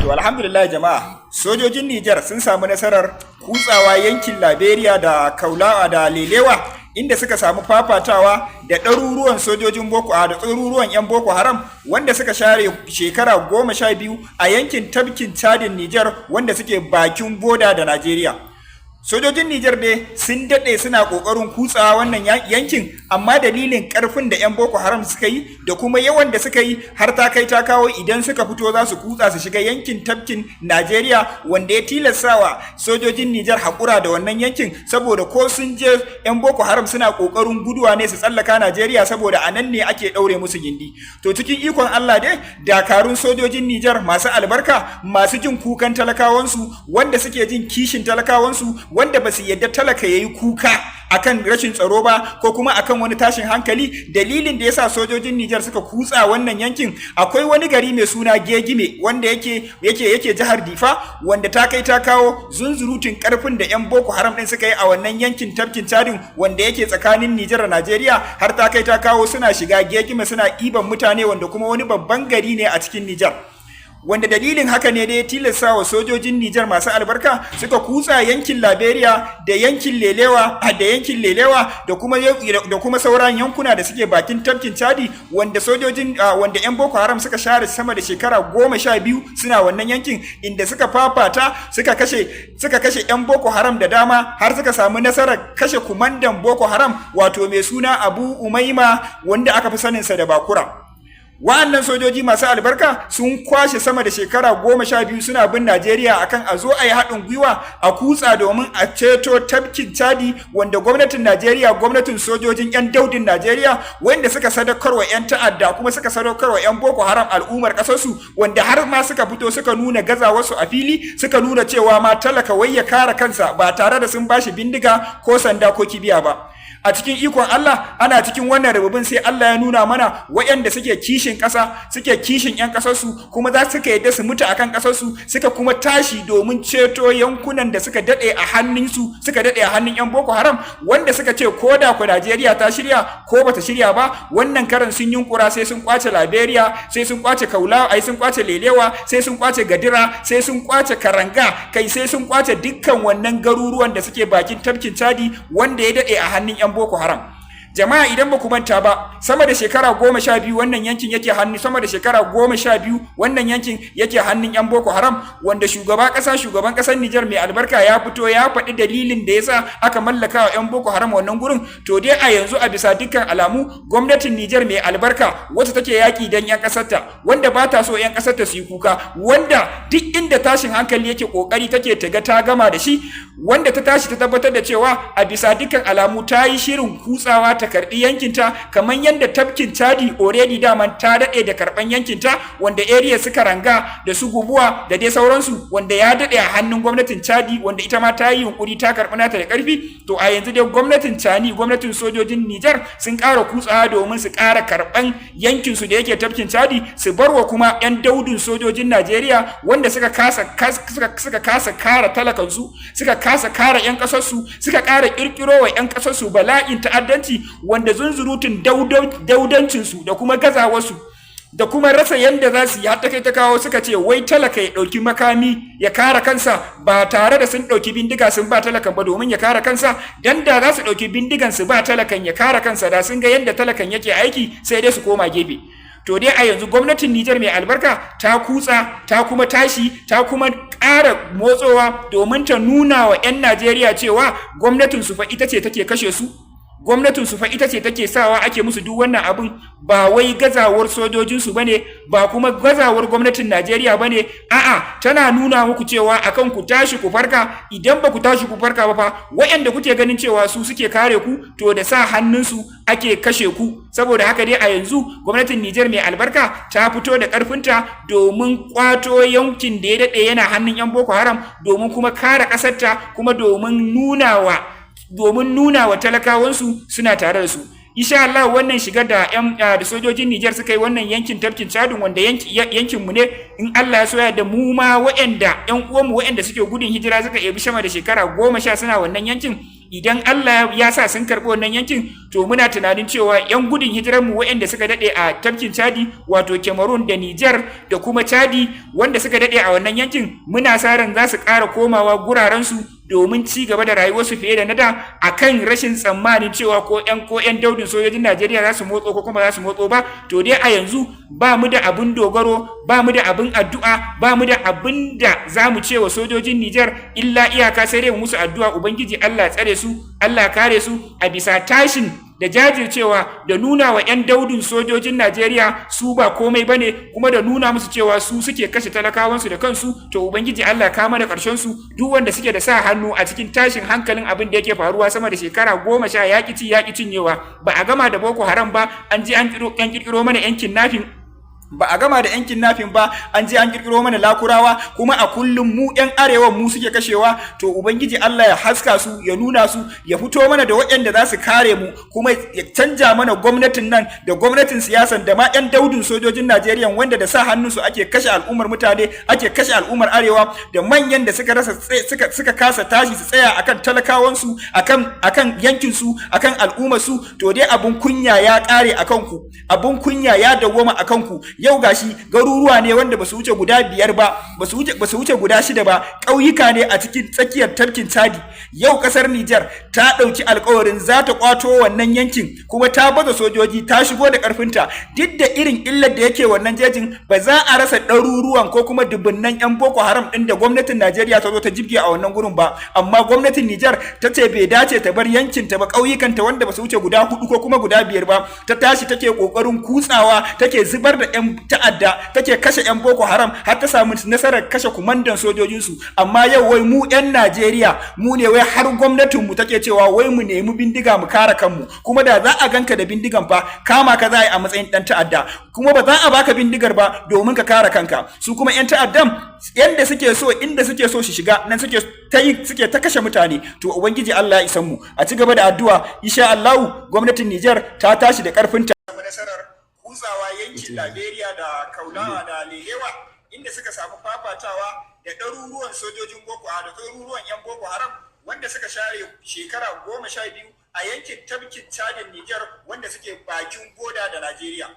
To alhamdulillah jama'a, sojojin Niger sun samu nasarar kutsawa yankin Liberia da Kaulawa da Lelewa inda suka samu fafatawa da ɗaruruwan sojojin da ɗaruruwan 'yan Boko Haram wanda suka share shekara 12 a yankin tafkin Chadin Niger wanda suke bakin boda da Najeriya. Sojojin Niger dai sun daɗe suna ƙoƙarin kutsawa wannan yankin, amma dalilin ƙarfin da 'yan Boko Haram suka yi da kuma yawan da suka yi har ta kai ta kawo idan suka fito za su kutsa su shiga yankin tafkin Najeriya, wanda ya tilastawa sojojin Niger haƙura da wannan yankin, saboda ko sun je 'yan Boko Haram suna ƙoƙarin guduwa ne su tsallaka Najeriya saboda a nan ne ake ɗaure musu gindi. To cikin ikon Allah dai dakarun sojojin Niger masu albarka, masu jin kukan talakawansu, wanda suke jin kishin talakawansu, wanda ba su yadda talaka ya yi kuka akan rashin tsaro ba ko kuma akan wani tashin hankali. Dalilin da yasa sojojin Niger suka kutsa wannan yankin, akwai wani gari mai suna Gegime wanda yake jihar Difa, wanda ta kai ta kawo zunzurutun karfin da 'yan Boko Haram din suka yi a wannan yankin tafkin Chadin wanda yake tsakanin Niger da Najeriya, har ta kai ta kawo suna shiga Gegime suna iban mutane, wanda kuma wani babban gari ne a cikin Niger. Wanda dalilin haka ne da ya tilasta wa sojojin Niger masu albarka suka kutsa yankin Liberia da yankin Lelewa da kuma sauran yankuna da suke bakin tafkin Chadi, wanda wanda 'yan Boko Haram suka share sama da shekara 12 suna wannan yankin, inda suka fafata suka kashe 'yan Boko Haram da dama, har suka samu nasarar kashe kumandan Boko Haram wato mai suna Abu Umaima, wanda aka fi saninsa da Bakura. Wa'annan sojoji masu albarka sun kwashe sama da shekara 12 suna bin Najeriya akan a zo a yi haɗin gwiwa a kutsa domin a ceto tafkin Chadi, wanda gwamnatin Najeriya, gwamnatin sojojin 'yan daudin Najeriya, wanda suka sadaukarwa 'yan ta'adda kuma suka sadaukarwa 'yan Boko Haram al'ummar ƙasarsu, wanda har ma suka fito suka nuna gazawarsu a fili, suka nuna cewa ma talaka wai ya kare kansa ba tare da sun bashi bindiga ko sanda ko kibiya ba. A cikin ikon Allah, ana cikin wannan rububin sai Allah ya nuna mana waɗanda suke kishin ƙasa, suke kishin 'yan ƙasarsu, kuma za su yadda su mutu akan ƙasarsu, suka kuma tashi domin ceto yankunan da suka daɗe a hannun 'yan Boko Haram, wanda suka ce ko da ku Najeriya ta shirya ko bata shirya ba, wannan karan sun yunkura sai sun kwace Liberia, sai sun kwace Kaulawa, sun kwace Lelewa, sai sun kwace Gadira, sai sun kwace Karanga, kai sai sun kwace dukkan wannan garuruwan da suke bakin tafkin Chadi wanda ya daɗe a hannun 'yan Boko Haram. Jama'a idan ba ku manta ba, sama da shekara 12 wannan yankin yake hannun 'yan Boko Haram, wanda shugaban ƙasar Niger mai albarka ya fito ya faɗi dalilin da yasa aka mallaka wa 'yan Boko Haram wannan gurin. To dai a yanzu a bisa dukkan alamu gwamnatin Niger mai albarka wacce take yaki dan 'yan ƙasarta, wanda ba ta so 'yan ƙasarta su yi kuka, wanda duk inda tashin hankali yake kokari take ta ga ta gama da shi, wanda ta tashi ta tabbatar da cewa a bisa dukkan alamu ta yi shirin kutsawa ta karbi yankinta, kamar yadda tafkin Chadi already daman ta daɗe da karban yankinta, wanda area suka ranga da su gubuwa da dai sauransu, wanda ya daɗe a hannun gwamnatin Chadi, wanda ita ma ta yi yunkuri ta karɓi nata da ƙarfi. To a yanzu dai gwamnatin Tchani, gwamnatin sojojin Niger sun ƙara kutsawa domin su ƙara karɓan yankinsu da yake tafkin Chadi, su barwa kuma 'yan daudin sojojin Najeriya wanda suka kasa kare talakansu, suka kasa kare 'yan ƙasarsu, suka ƙara ƙirƙiro wa 'yan ƙasarsu bala'in ta'addanci, wanda zunzurutun daudancinsu da kuma gazawarsu da kuma rasa yanda za su yi, har ta kai ta kawo suka ce wai talaka ya ɗauki makami ya kare kansa ba tare da sun ɗauki bindiga sun ba talakan ba domin ya kare kansa. Dan da za su ɗauki bindigan su ba talakan ya kare kansa, da sun ga yanda talakan yake aiki sai dai su koma gefe. To dai a yanzu gwamnatin Niger mai albarka ta kutsa, ta kuma tashi, ta kuma ƙara motsowa domin ta nuna wa 'yan Najeriya cewa gwamnatin su fa ita ce take kashe su, gwamnatin su fa ita ce take sawa ake musu duk wannan abin, ba wai gazawar sojojinsu bane, ba kuma gazawar gwamnatin Najeriya bane. A'a, tana nuna muku cewa akan ku tashi ku farka. Idan ba ku tashi ku farka ba fa, waɗanda kuke ganin cewa su suke kare ku, to da sa hannunsu ake kashe ku. Saboda haka dai a yanzu gwamnatin Niger mai albarka ta fito da ƙarfinta domin kwato yankin da ya daɗe yana hannun 'yan Boko Haram, domin kuma kare ƙasarta, kuma domin nuna wa talakawansu suna tare da su. Insha Allah wannan shigar da sojojin Niger suka yi wannan yankin tafkin Chadin, wanda yankin mu ne, in Allah ya so ya da mu ma waɗanda 'yan uwanmu waɗanda suke gudun hijira suka ebi sama da shekara 10 suna wannan yankin, idan Allah ya sa sun karɓi wannan yankin, to muna tunanin cewa yan gudun hijirar mu waɗanda suka dade a tafkin Chadi wato Cameroon da Niger da kuma Chadi wanda suka dade a wannan yankin muna sa ran za su ƙara komawa guraren su domin ci gaba da rayuwarsu fiye da na da akan rashin tsammanin cewa ko yan daudin sojojin Najeriya za su motso ko kuma za su motso ba. To dai a yanzu ba mu da abin dogaro, ba mu da abin addu'a, ba mu da abin da za mu ce wa sojojin Nijar illa iyaka sai dai mu musu addu'a Ubangiji Allah tsare su, Allah kare su a bisa tashin da jajircewa da nuna wa 'yan daudin sojojin Najeriya su ba komai bane, kuma da nuna musu cewa su suke kashe talakawansu da kansu. To Ubangiji Allah kama da ƙarshen su, duk wanda suke da sa hannu a cikin tashin hankalin abin da yake faruwa sama da shekara 10 yaƙi cinyewa. Ba a gama da Boko Haram ba, an je an kirkiro mana yankin nafin ba a gama da yankin nafin ba, an je an kirkiro mana lakurawa, kuma a kullum mu yan arewa mu suke kashewa. To Ubangiji Allah ya haska su, ya nuna su, ya fito mana da waɗanda za su kare mu, kuma ya canja mana gwamnatin nan da gwamnatin siyasan da ma yan daudin sojojin Najeriya wanda da sa hannun su ake kashe al'ummar mutane, ake kashe al'ummar arewa, da manyan da suka rasa suka kasa tashi su tsaya akan talakawan su, akan yankin su, akan al'ummar su. To dai abun kunya ya kare akan ku, abun kunya ya dawwama akan ku. Yau gashi garuruwa ne wanda basu wuce guda 5 ba, basu wuce guda 6 ba, ƙauyuka ne a cikin tsakiyar tafkin Chadi. Yau kasar Niger ta ɗauki alƙawarin za ta kwato wannan yankin, kuma ta baza sojoji, ta shigo da ƙarfinta. Duk da irin illar da yake wannan jejin, ba za a rasa ɗaruruwan ko kuma dubunnan 'yan Boko Haram ɗin da gwamnatin Najeriya ta zo ta jibge a wannan gurin ba, amma gwamnatin Niger ta ce bai dace ta bar yankin ta ba, ƙauyukanta wanda basu wuce guda 4 ko kuma guda 5 ba, ta tashi take ƙoƙarin kutsawa, take zubar da 'yan ta'adda, take kashe 'yan Boko Haram, har ta samu nasarar kashe kumandan sojojinsu. Amma yau wai mu 'yan Najeriya mu ne wai har gwamnatinmu take cewa wai mu nemi bindiga mu kare kanmu, kuma da za a ganka da bindigan fa kama ka za a yi a matsayin ɗan ta'adda, kuma ba za a baka bindigar ba domin ka kare kanka. Su kuma 'yan ta'addan yanda suke so, inda suke so su shiga nan suke ta kashe mutane. To Ubangiji Allah ya isan mu, a ci gaba da addu'a, insha Allah gwamnatin Niger ta tashi da ƙarfinta. Kuzawa yankin Liberia da Kaulawa da Lehewa, inda suka samu fafatawa da ɗaruruwan sojojin Boko Haram da ɗaruruwan 'yan Boko Haram wanda suka share shekara 12 a yankin tafkin Chadin Niger wanda suke bakin boda da Najeriya.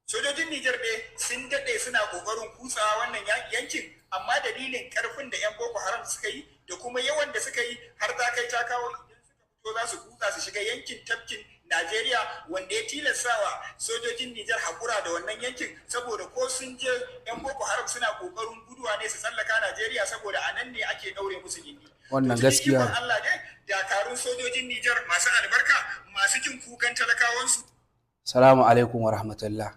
Sojojin Niger ne sun daɗe suna ƙoƙarin kutsawa wannan yankin, amma dalilin ƙarfin da 'yan Boko Haram suka yi da kuma yawan da suka yi har ta kai ta kawo idan suka fito za su kutsa su shiga yankin tafkin Najeriya, wanda ya tilastawa sojojin Nijar haƙura da wannan yankin, saboda ko sun je 'yan Boko Haram suna ƙoƙarin guduwa ne su tsallaka Najeriya, saboda a nan ne ake ɗaure musu gindi. Wannan gaskiya. Allah ne, dakarun sojojin Nijar masu albarka, masu jin kukan talakawansu. Salamu alaikum wa rahmatullah.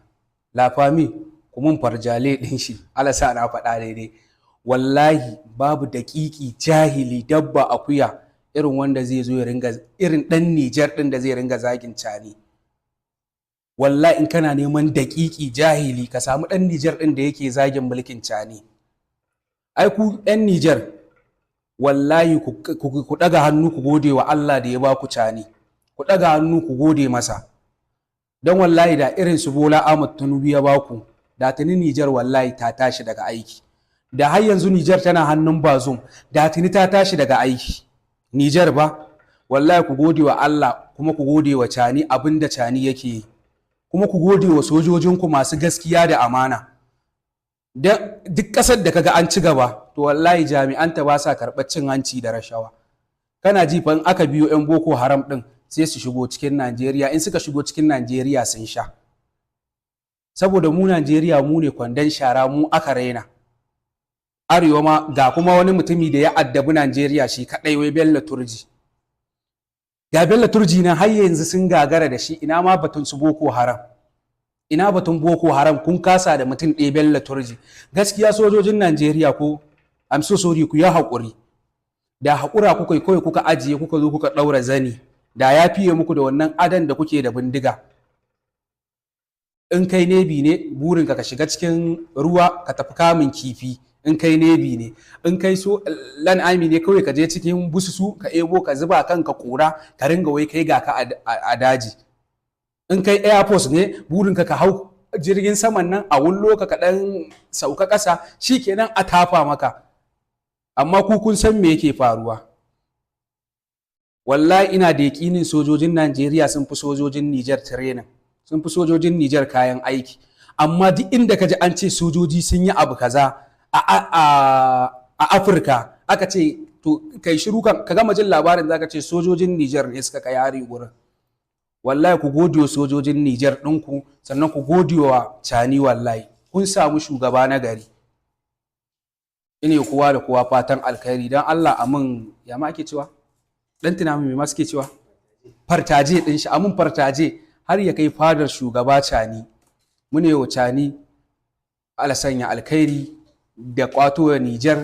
Lafami kuma farjale ɗin shi, Allah sa na faɗa daidai. Wallahi babu daƙiƙi jahili dabba akuya irin wanda zai zo ya ringa irin ɗan Nijar ɗin da zai ringa zagin Tchani. Wallahi in kana neman daƙiƙi jahili ka samu ɗan Nijar ɗin da yake zagin mulkin Tchani. Ai ku ɗan Nijar wallahi ku ɗaga hannu ku gode wa Allah da ya ba ku Tchani. Ku ɗaga hannu ku gode masa. Don wallahi da irin su Bola Ahmed Tinubu ya ba ku, da tuni Nijar wallahi ta tashi daga aiki. Da har yanzu Nijar tana hannun Bazoum, da tuni ta tashi daga aiki. Nijar ba, wallahi ku gode wa Allah, kuma ku gode wa Tchani abinda Tchani yake yi, kuma ku gode wa sojojinku masu gaskiya da amana. Duk ƙasar da kaga an ci gaba, to wallahi jami'anta ba sa karɓar cin hanci da rashawa. Kana ji fa in aka biyo 'yan Boko Haram ɗin sai su shigo cikin Najeriya, in suka shigo cikin Najeriya sun sha. Saboda mu Najeriya mu ne kwandon shara, mu aka raina. Arewa ma ga kuma wani mutumi da ya addabi Najeriya shi kaɗai, wai Bello Turji. Ga Bello Turji nan har yanzu sun gagara da shi, ina ma batun su Boko Haram. Ina batun Boko Haram, kun kasa da mutum ɗaya Bello Turji. Gaskiya sojojin Najeriya ko I'm so sorry ku ya haƙuri. Da haƙura kuka yi kawai kuka ajiye kuka zo kuka ɗaura zani, da ya fiye muku da wannan adan da kuke da bindiga. In kai nebi ne burinka ka shiga cikin ruwa ka tafi kamun kifi. In kai nebi ne, in kai so lan ami ne kawai ka je cikin bususu ka ebo ka zuba kanka kura ka ringa wai kai ga ka a daji. In kai air force ne burinka ka hau jirgin saman nan a wullo ka dan sauka ƙasa, shikenan a tafa maka. Amma ku kun san me yake faruwa. wallahi ina da yaƙinin sojojin Najeriya sun fi sojojin Niger training, sun fi sojojin Niger kayan aiki, amma duk inda ka ji an ce sojoji sun yi abu kaza a Afirka aka ce to kai shiru kan ka gama jin labarin zaka ce sojojin Niger ne suka kai hari gurin. Wallahi ku gode wa sojojin Niger ɗinku, sannan ku gode wa Tchani, wallahi kun samu shugaba na gari. Ine kowa da kowa fatan alkhairi, dan Allah amin ya ma ake cewa dan tuna me ma suke cewa fartaje din shi, amin fartaje har ya kai fadar shugaba Tchani. Mune wa Tchani Allah sanya alkhairi da kwato wa Niger